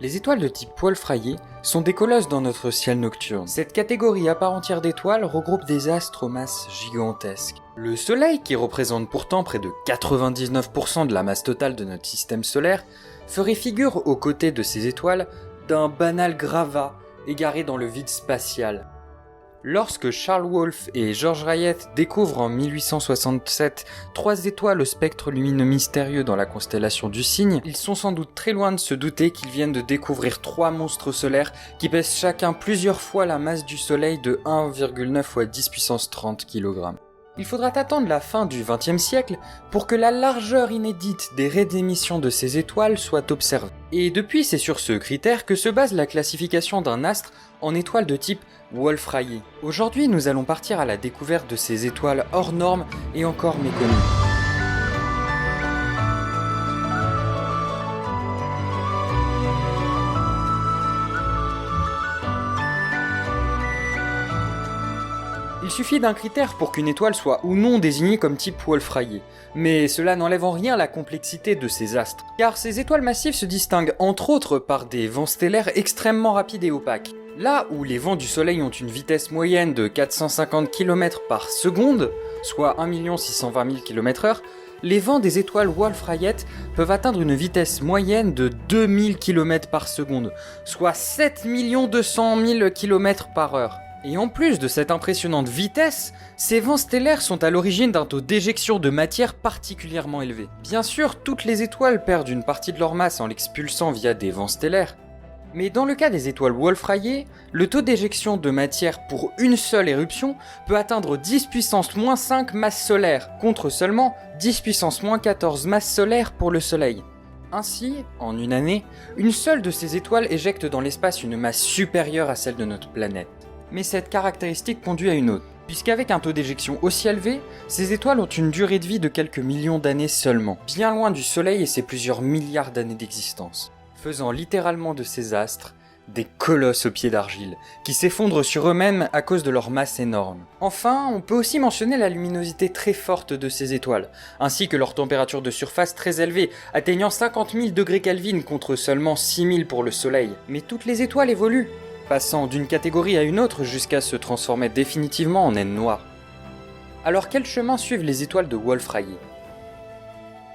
Les étoiles de type poil frayé sont des colosses dans notre ciel nocturne. Cette catégorie à part entière d'étoiles regroupe des astres aux masses gigantesques. Le Soleil, qui représente pourtant près de 99% de la masse totale de notre système solaire, ferait figure aux côtés de ces étoiles d'un banal gravat égaré dans le vide spatial. Lorsque Charles Wolfe et George Rayet découvrent en 1867 3 étoiles au spectre lumineux mystérieux dans la constellation du Cygne, ils sont sans doute très loin de se douter qu'ils viennent de découvrir 3 monstres solaires qui pèsent chacun plusieurs fois la masse du Soleil de 1,9 fois 10 puissance 30 kg. Il faudra attendre la fin du XXe siècle pour que la largeur inédite des raies d'émission de ces étoiles soit observée. Et depuis, c'est sur ce critère que se base la classification d'un astre en étoile de type Wolf-Rayet. Aujourd'hui, nous allons partir à la découverte de ces étoiles hors normes et encore méconnues. Il suffit d'un critère pour qu'une étoile soit ou non désignée comme type Wolf-Rayet, mais cela n'enlève en rien la complexité de ces astres, car ces étoiles massives se distinguent entre autres par des vents stellaires extrêmement rapides et opaques. Là où les vents du Soleil ont une vitesse moyenne de 450 km par seconde, soit 1 620 000 km/h, les vents des étoiles Wolf-Rayet peuvent atteindre une vitesse moyenne de 2000 km par seconde, soit 7 200 000 km/h. Et en plus de cette impressionnante vitesse, ces vents stellaires sont à l'origine d'un taux d'éjection de matière particulièrement élevé. Bien sûr, toutes les étoiles perdent une partie de leur masse en l'expulsant via des vents stellaires, mais dans le cas des étoiles Wolf-Rayet, le taux d'éjection de matière pour une seule éruption peut atteindre 10 puissance moins 5 masses solaires, contre seulement 10 puissance moins 14 masses solaires pour le Soleil. Ainsi, en une année, une seule de ces étoiles éjecte dans l'espace une masse supérieure à celle de notre planète. Mais cette caractéristique conduit à une autre, puisqu'avec un taux d'éjection aussi élevé, ces étoiles ont une durée de vie de quelques millions d'années seulement, bien loin du Soleil et ses plusieurs milliards d'années d'existence, faisant littéralement de ces astres des colosses aux pieds d'argile, qui s'effondrent sur eux-mêmes à cause de leur masse énorme. Enfin, on peut aussi mentionner la luminosité très forte de ces étoiles, ainsi que leur température de surface très élevée, atteignant 50 000 degrés Kelvin contre seulement 6 000 pour le Soleil. Mais toutes les étoiles évoluent, passant d'une catégorie à une autre jusqu'à se transformer définitivement en naine noire. Alors quel chemin suivent les étoiles de Wolf-Rayet ?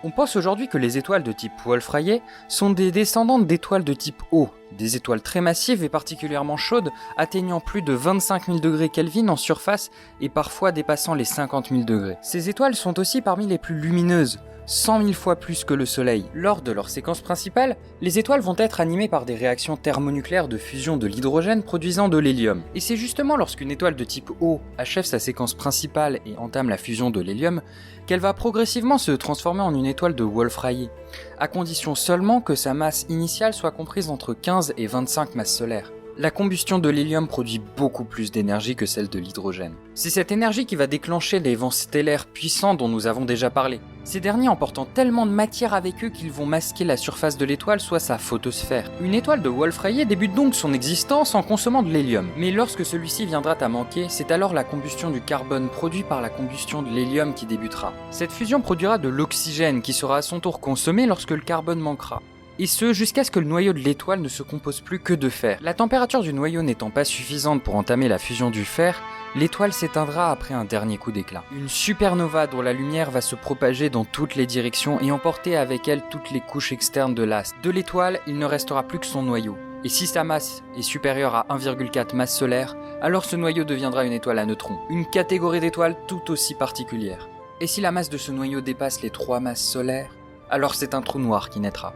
On pense aujourd'hui que les étoiles de type Wolf-Rayet sont des descendantes d'étoiles de type O, des étoiles très massives et particulièrement chaudes, atteignant plus de 25 000 degrés Kelvin en surface et parfois dépassant les 50 000 degrés. Ces étoiles sont aussi parmi les plus lumineuses, 100 000 fois plus que le Soleil. Lors de leur séquence principale, les étoiles vont être animées par des réactions thermonucléaires de fusion de l'hydrogène produisant de l'hélium. Et c'est justement lorsqu'une étoile de type O achève sa séquence principale et entame la fusion de l'hélium qu'elle va progressivement se transformer en une étoile de Wolf-Rayet, à condition seulement que sa masse initiale soit comprise entre 15 et 25 masses solaires. La combustion de l'hélium produit beaucoup plus d'énergie que celle de l'hydrogène. C'est cette énergie qui va déclencher les vents stellaires puissants dont nous avons déjà parlé. Ces derniers emportant tellement de matière avec eux qu'ils vont masquer la surface de l'étoile, soit sa photosphère. Une étoile de Wolf-Rayet débute donc son existence en consommant de l'hélium. Mais lorsque celui-ci viendra à manquer, c'est alors la combustion du carbone produit par la combustion de l'hélium qui débutera. Cette fusion produira de l'oxygène qui sera à son tour consommé lorsque le carbone manquera. Et ce, jusqu'à ce que le noyau de l'étoile ne se compose plus que de fer. La température du noyau n'étant pas suffisante pour entamer la fusion du fer, l'étoile s'éteindra après un dernier coup d'éclat. Une supernova dont la lumière va se propager dans toutes les directions et emporter avec elle toutes les couches externes de l'astre. De l'étoile, il ne restera plus que son noyau. Et si sa masse est supérieure à 1,4 masse solaire, alors ce noyau deviendra une étoile à neutrons, une catégorie d'étoiles tout aussi particulière. Et si la masse de ce noyau dépasse les 3 masses solaires, alors c'est un trou noir qui naîtra.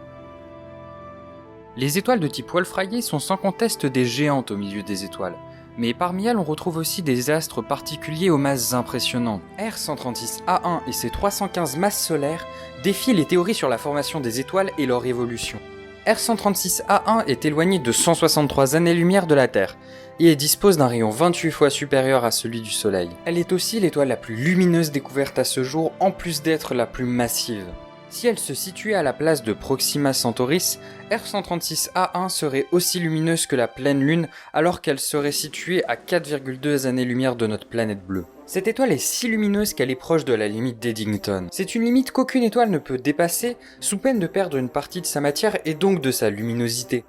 Les étoiles de type Wolf-Rayet sont sans conteste des géantes au milieu des étoiles, mais parmi elles on retrouve aussi des astres particuliers aux masses impressionnantes. R136A1 et ses 315 masses solaires défient les théories sur la formation des étoiles et leur évolution. R136A1 est éloigné de 163 années-lumière de la Terre, et dispose d'un rayon 28 fois supérieur à celui du Soleil. Elle est aussi l'étoile la plus lumineuse découverte à ce jour, en plus d'être la plus massive. Si elle se situait à la place de Proxima Centauris, R136A1 serait aussi lumineuse que la pleine lune alors qu'elle serait située à 4,2 années-lumière de notre planète bleue. Cette étoile est si lumineuse qu'elle est proche de la limite d'Eddington. C'est une limite qu'aucune étoile ne peut dépasser sous peine de perdre une partie de sa matière et donc de sa luminosité.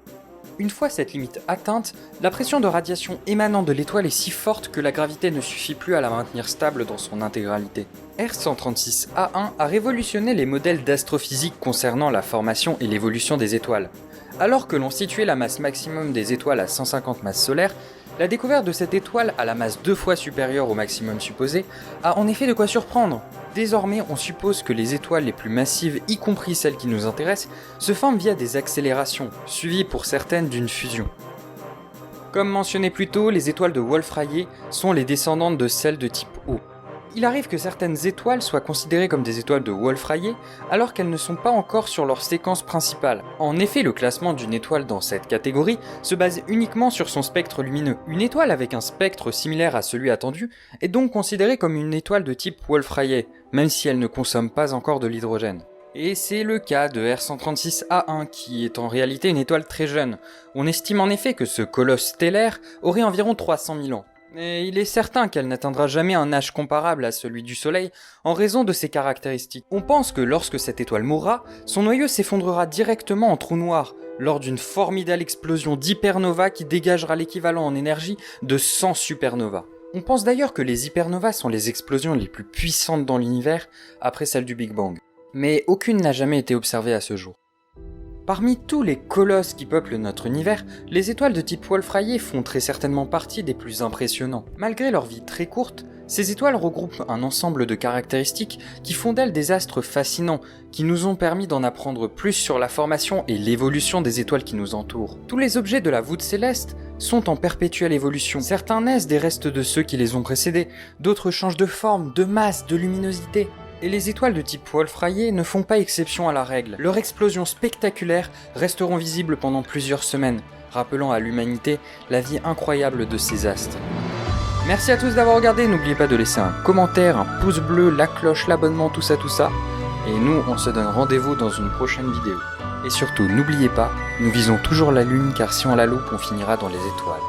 Une fois cette limite atteinte, la pression de radiation émanant de l'étoile est si forte que la gravité ne suffit plus à la maintenir stable dans son intégralité. R136A1 a révolutionné les modèles d'astrophysique concernant la formation et l'évolution des étoiles. Alors que l'on situait la masse maximum des étoiles à 150 masses solaires, la découverte de cette étoile à la masse 2 fois supérieure au maximum supposé a en effet de quoi surprendre. Désormais, on suppose que les étoiles les plus massives, y compris celles qui nous intéressent, se forment via des accélérations, suivies pour certaines d'une fusion. Comme mentionné plus tôt, les étoiles de Wolf-Rayet sont les descendantes de celles de type O. Il arrive que certaines étoiles soient considérées comme des étoiles de Wolf-Rayet alors qu'elles ne sont pas encore sur leur séquence principale. En effet, le classement d'une étoile dans cette catégorie se base uniquement sur son spectre lumineux. Une étoile avec un spectre similaire à celui attendu est donc considérée comme une étoile de type Wolf-Rayet, même si elle ne consomme pas encore de l'hydrogène. Et c'est le cas de R136A1 qui est en réalité une étoile très jeune. On estime en effet que ce colosse stellaire aurait environ 300 000 ans. Mais il est certain qu'elle n'atteindra jamais un âge comparable à celui du Soleil en raison de ses caractéristiques. On pense que lorsque cette étoile mourra, son noyau s'effondrera directement en trou noir, lors d'une formidable explosion d'hypernova qui dégagera l'équivalent en énergie de 100 supernovas. On pense d'ailleurs que les hypernovas sont les explosions les plus puissantes dans l'univers après celle du Big Bang. Mais aucune n'a jamais été observée à ce jour. Parmi tous les colosses qui peuplent notre univers, les étoiles de type Wolf-Rayet font très certainement partie des plus impressionnants. Malgré leur vie très courte, ces étoiles regroupent un ensemble de caractéristiques qui font d'elles des astres fascinants, qui nous ont permis d'en apprendre plus sur la formation et l'évolution des étoiles qui nous entourent. Tous les objets de la voûte céleste sont en perpétuelle évolution. Certains naissent des restes de ceux qui les ont précédés, d'autres changent de forme, de masse, de luminosité. Et les étoiles de type Wolf-Rayet ne font pas exception à la règle. Leurs explosions spectaculaires resteront visibles pendant plusieurs semaines, rappelant à l'humanité la vie incroyable de ces astres. Merci à tous d'avoir regardé, n'oubliez pas de laisser un commentaire, un pouce bleu, la cloche, l'abonnement, tout ça. Et nous, on se donne rendez-vous dans une prochaine vidéo. Et surtout, n'oubliez pas, nous visons toujours la lune car si on la loupe, on finira dans les étoiles.